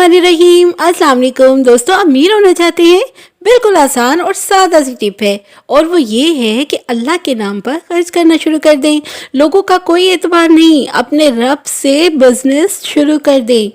बिस्मिल्लाहिर्रहमानिर्रहीम। अस्सलाम वालेकुम दोस्तों, अमीर होना चाहते हैं? बिल्कुल आसान और सादा सी टिप है, और वो ये है कि अल्लाह के नाम पर खर्च करना शुरू कर दें। लोगों का कोई एतबार नहीं, अपने रब से बिजनेस शुरू कर दें।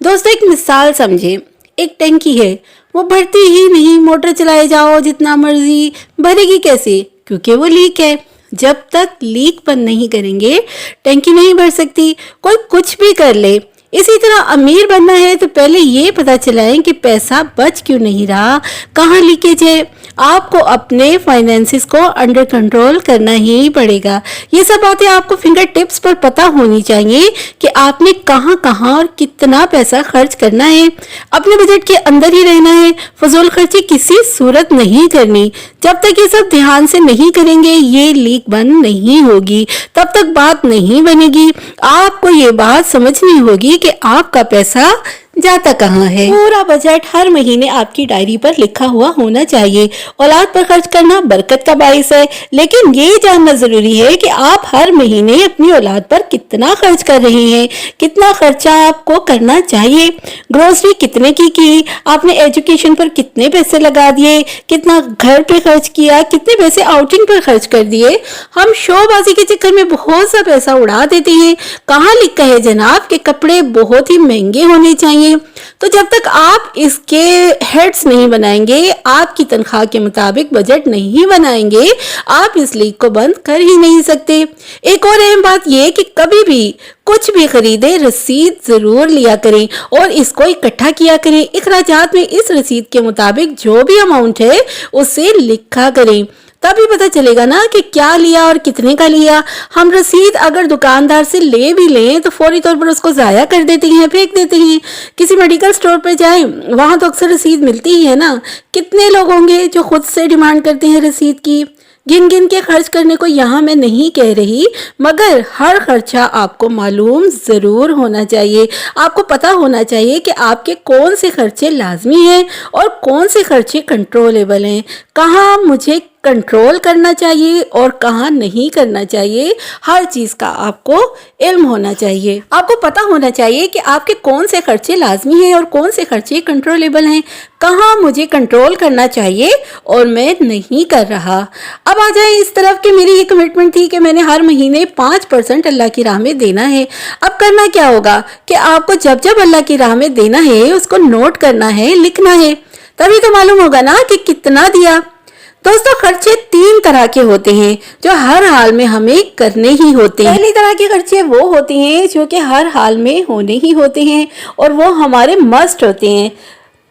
दोस्तों एक मिसाल समझें, एक टंकी है, वो भरती ही नहीं, मोटर चलाए जाओ जितना मर्जी, भरेगी कैसे? क्योंकि वो लीक है। जब तक लीक बंद नहीं करेंगे टंकी नहीं भर सकती, कोई कुछ भी कर ले। इसी तरह अमीर बनना है तो पहले ये पता चलाएं कि पैसा बच क्यों नहीं रहा, कहाँ लीकेज है। आपको अपने फाइनेंसिस को अंडर कंट्रोल करना ही पड़ेगा। ये सब बातें आपको फिंगर टिप्स पर पता होनी चाहिए कि आपने कहाँ कहाँ और कितना पैसा खर्च करना है। अपने बजट के अंदर ही रहना है, फजूल खर्ची किसी सूरत नहीं करनी। जब तक ये सब ध्यान से नहीं करेंगे ये लीक बंद नहीं होगी, तब तक बात नहीं बनेगी। आपको ये बात समझनी होगी कि आपका पैसा जाता कहाँ है। पूरा बजट हर महीने आपकी डायरी पर लिखा हुआ होना चाहिए। औलाद पर खर्च करना बरकत का बाइस है, लेकिन ये जानना जरूरी है कि आप हर महीने अपनी औलाद पर कितना खर्च कर रहे हैं, कितना खर्चा आपको करना चाहिए। ग्रोसरी कितने की, आपने एजुकेशन पर कितने पैसे लगा दिए, कितना घर पे खर्च किया, कितने पैसे आउटिंग पर खर्च कर दिए। हम शोबाजी के चक्कर में बहुत सा पैसा उड़ा देते हैं। कहाँ लिखा है जनाब के कपड़े बहुत ही महंगे होने चाहिए? तो जब तक आप इसके हेड्स नहीं बनाएंगे, आपकी तनख्वाह के मुताबिक बजट नहीं बनाएंगे, आप इस लीक को बंद कर ही नहीं सकते। एक और अहम बात यह कि कभी भी कुछ भी खरीदे रसीद जरूर लिया करें और इसको इकट्ठा किया करें। इखराजात में इस रसीद के मुताबिक जो भी अमाउंट है उसे लिखा करें, तभी पता चलेगा ना कि क्या लिया और कितने का लिया। हम रसीद अगर दुकानदार से ले भी लें तो फौरी तौर पर उसको ज़ाया कर देते हैं, फेंक देते हैं। किसी मेडिकल स्टोर पर जाएं, वहाँ तो अक्सर रसीद मिलती ही है ना। कितने लोग होंगे जो खुद से डिमांड करते हैं रसीद की। गिन गिन के खर्च करने को यहाँ मैं नहीं कह रही, मगर हर खर्चा आपको मालूम ज़रूर होना चाहिए। आपको पता होना चाहिए कि आपके कौन से खर्चे लाजमी हैं और कौन से खर्चे कंट्रोलेबल हैं, कहाँ मुझे कंट्रोल करना चाहिए और कहाँ नहीं करना चाहिए। हर चीज़ का आपको इल्म होना चाहिए। आपको पता होना चाहिए कि आपके कौन से खर्चे लाजमी हैं और कौन से खर्चे कंट्रोलेबल हैं, कहाँ मुझे कंट्रोल करना चाहिए और मैं नहीं कर रहा। अब आ जाए इस तरफ कि मेरी ये कमिटमेंट थी कि मैंने हर महीने 5% अल्लाह की राह में देना है। अब करना क्या होगा कि आपको जब जब अल्लाह की राह में देना है उसको नोट करना है, लिखना है, तभी तो मालूम होगा ना कि कितना दिया। दोस्तों खर्चे 3 तरह के होते हैं जो हर हाल में हमें करने ही होते हैं। पहली तरह के खर्चे वो होते हैं जो कि हर हाल में होने ही होते हैं और वो हमारे मस्ट होते हैं।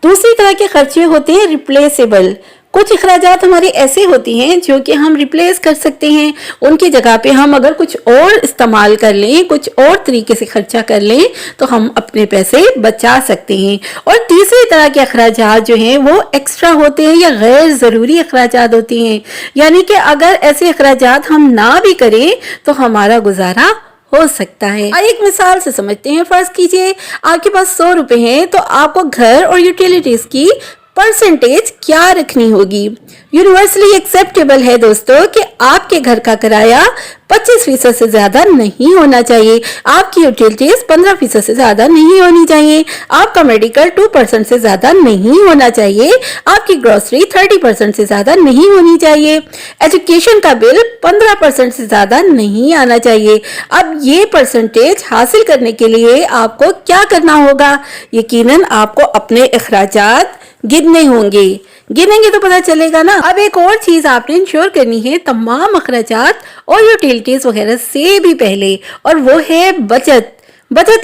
दूसरी तरह के खर्चे होते हैं रिप्लेसेबल। कुछ अखराजात हमारे ऐसे होते हैं जो कि हम रिप्लेस कर सकते हैं, उनकी जगह पे हम अगर कुछ और इस्तेमाल कर लें, कुछ और तरीके से खर्चा कर लें तो हम अपने पैसे बचा सकते हैं। और तीसरी तरह के अखराजात जो हैं वो एक्स्ट्रा होते हैं या गैर ज़रूरी अखराजात होते हैं, यानी कि अगर ऐसे अखराजात हम ना भी करें तो हमारा गुजारा हो सकता है। एक मिसाल से समझते हैं। फर्ज कीजिए आपके पास 100 रुपए हैं, तो आपको घर और यूटिलिटीज की परसेंटेज क्या रखनी होगी। यूनिवर्सली एक्सेप्टेबल है दोस्तों कि आपके घर का किराया 25% से ज्यादा नहीं होना चाहिए, आपकी यूटिलिटीज 15% से ज्यादा नहीं होनी चाहिए, आपका मेडिकल 2% से ज्यादा नहीं होना चाहिए, आपकी ग्रोसरी 30% से ज्यादा नहीं होनी चाहिए, एजुकेशन का बिल 15% से ज्यादा नहीं आना चाहिए। अब ये परसेंटेज हासिल करने के लिए आपको क्या करना होगा? यकीनन आपको अपने अखराजात गिनने होंगे। गिनेंगे तो पता चलेगा ना। अब एक और चीज आपने इंश्योर करनी है तमाम अखराजात और यूटिलिटीज वगैरह से भी पहले, और वो है बचत।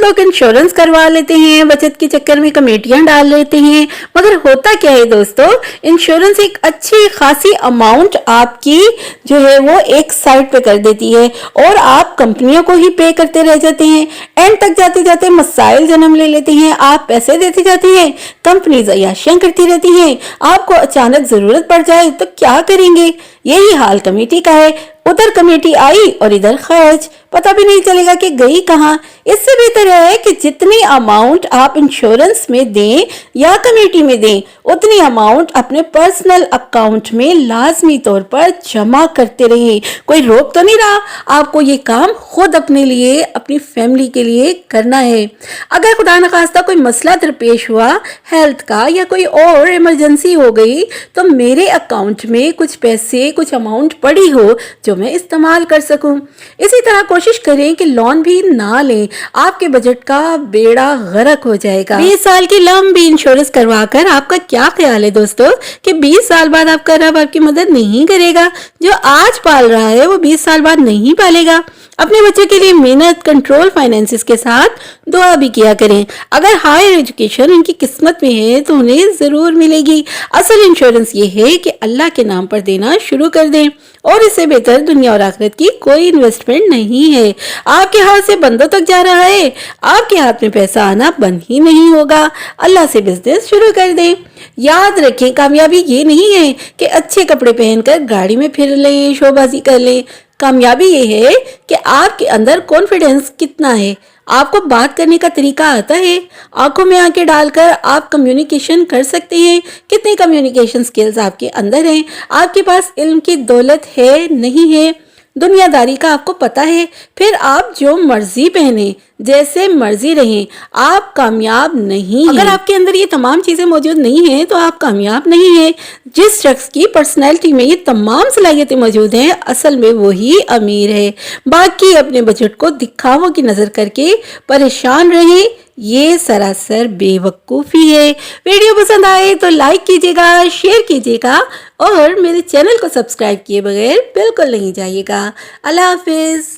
लोग इंश्योरेंस करवा लेते हैं, बचत के चक्कर में कमेटियां डाल लेते हैं, मगर होता क्या है दोस्तों, इंश्योरेंस एक अच्छी खासी अमाउंट आपकी जो है वो एक साइड पे कर देती है और आप कंपनियों को ही पे करते रह जाते हैं। एंड तक जाते जाते मसाइल जन्म ले लेते हैं। आप पैसे देते जाते हैं, कंपनीज अय्याशियां करती रहती हैं। आपको अचानक जरूरत पड़ जाए तो क्या करेंगे? यही हाल कमेटी का है, उधर कमेटी आई और इधर खर्च, पता भी नहीं चलेगा कि गई कहाँ। इससे बेहतर है कि जितनी अमाउंट आप इंश्योरेंस में दें या कमेटी में दें, उतनी अमाउंट अपने पर्सनल अकाउंट में लाजमी तौर पर जमा करते रहें। कोई रोक तो नहीं रहा, आपको ये काम खुद अपने लिए, अपनी फैमिली के लिए करना है। अगर खुदा न खास्ता कोई मसला दरपेश हुआ हेल्थ का या कोई और इमरजेंसी हो गई, तो मेरे अकाउंट में कुछ पैसे, कुछ अमाउंट पड़ी हो जो मैं इस्तेमाल कर सकूं। इसी तरह कोशिश करें कि लोन भी ना लें, आपके बजट का बेड़ा गर्क हो जाएगा। 20 साल की लंबी इंश्योरेंस करवाकर आपका क्या ख्याल है दोस्तों कि 20 साल बाद आपका रब आपकी मदद नहीं करेगा? जो आज पाल रहा है वो 20 साल बाद नहीं पालेगा। अपने बच्चों के लिए मेहनत, कंट्रोल फाइनेंसेस के साथ दुआ भी किया करें। अगर हायर एजुकेशन उनकी किस्मत में है तो उन्हें जरूर मिलेगी। असल इंश्योरेंस ये है कि अल्लाह के नाम पर देना शुरू कर दें, और इससे बेहतर दुनिया और आखिरत की कोई इन्वेस्टमेंट नहीं है। आपके हाथ से बंदों तक जा रहा है, आपके हाथ में पैसा आना बंद ही नहीं होगा। अल्लाह से बिजनेस शुरू कर दें। याद रखें, कामयाबी ये नहीं है कि अच्छे कपड़े पहनकर गाड़ी में फिर लें, शोबाजी कर लें। कामयाबी ये है कि आपके अंदर कॉन्फिडेंस कितना है, आपको बात करने का तरीका आता है, आंखों में आंखें डालकर आप कम्युनिकेशन कर सकते हैं, कितनी कम्युनिकेशन स्किल्स आपके अंदर हैं, आपके पास इल्म की दौलत है नहीं है, दुनियादारी का आपको पता है। फिर आप जो मर्जी पहने, जैसे मर्जी रहें, आप कामयाब नहीं हैं। अगर आपके अंदर ये तमाम चीजें मौजूद नहीं हैं तो आप कामयाब नहीं हैं। जिस शख्स की पर्सनैलिटी में ये तमाम सलाहियतें मौजूद हैं, असल में वही अमीर है। बाकी अपने बजट को दिखावों की नजर करके परेशान रहे, ये सरासर बेवकूफ़ी है। वीडियो पसंद आए तो लाइक कीजिएगा, शेयर कीजिएगा और मेरे चैनल को सब्सक्राइब किए बगैर बिल्कुल नहीं जाइएगा। अल्लाह हाफिज़।